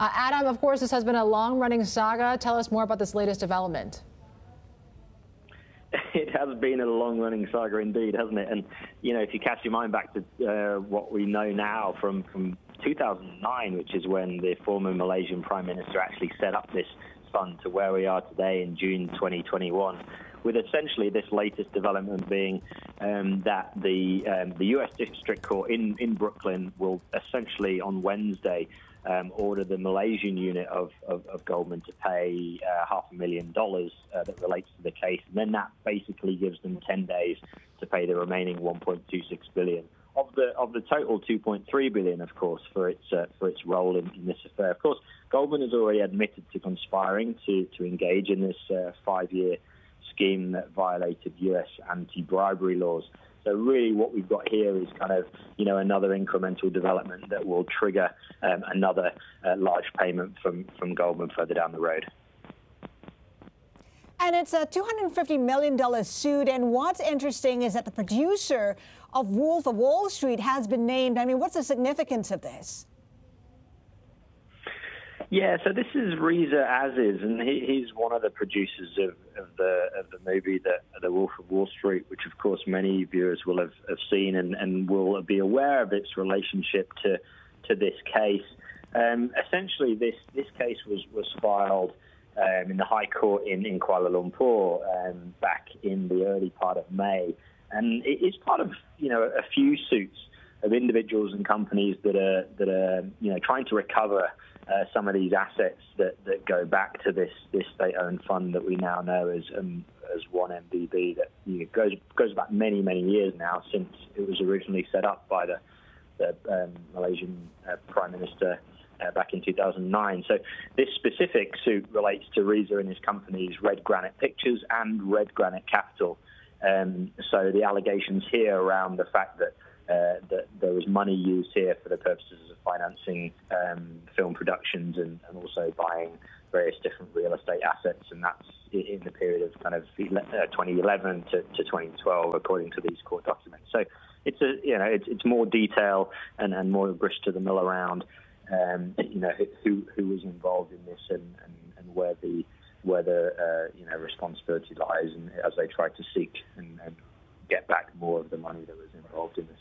Adam, of course, this has been a long-running saga. Tell us more about this latest development. It has been a long-running saga indeed, hasn't it? And, you know, if you cast your mind back to what we know now from 2009, which is when the former Malaysian Prime Minister actually set up this fund, to where we are today in June 2021, with essentially this latest development being that the U.S. District Court in Brooklyn will essentially on Wednesday order the Malaysian unit of Goldman to pay $500,000 that relates to the case, and then that basically gives them 10 days to pay the remaining 1.26 billion of the total 2.3 billion, of course, for its role in this affair. Of course, Goldman has already admitted to conspiring to engage in this 5-year scheme that violated U.S. anti-bribery laws. So really what we've got here is kind of, you know, another incremental development that will trigger another large payment from Goldman further down the road. And it's a $250 million suit. And what's interesting is that the producer of Wolf of Wall Street has been named. I mean, what's the significance of this? Yeah, so this is Riza Aziz, and he's one of the producers of the movie, The Wolf of Wall Street, which of course many viewers will have seen and will be aware of its relationship to this case. Essentially, this case was filed in the High Court in Kuala Lumpur back in the early part of May, and it is part of, you know, a few suits of individuals and companies that are you know, trying to recover some of these assets that go back to this state-owned fund that we now know as 1MDB, that, you know, goes back many years now, since it was originally set up by the Malaysian Prime Minister back in 2009. So this specific suit relates to Riza and his companies Red Granite Pictures and Red Granite Capital. So the allegations here around the fact that there was money used here for the purposes of financing film productions and also buying various different real estate assets, and that's in the period of kind of 2011 to 2012, according to these court documents. So it's more detail and more grist to the mill around you know, who was involved in this and where the you know, responsibility lies, and as they try to seek and get back more of the money that was involved in this.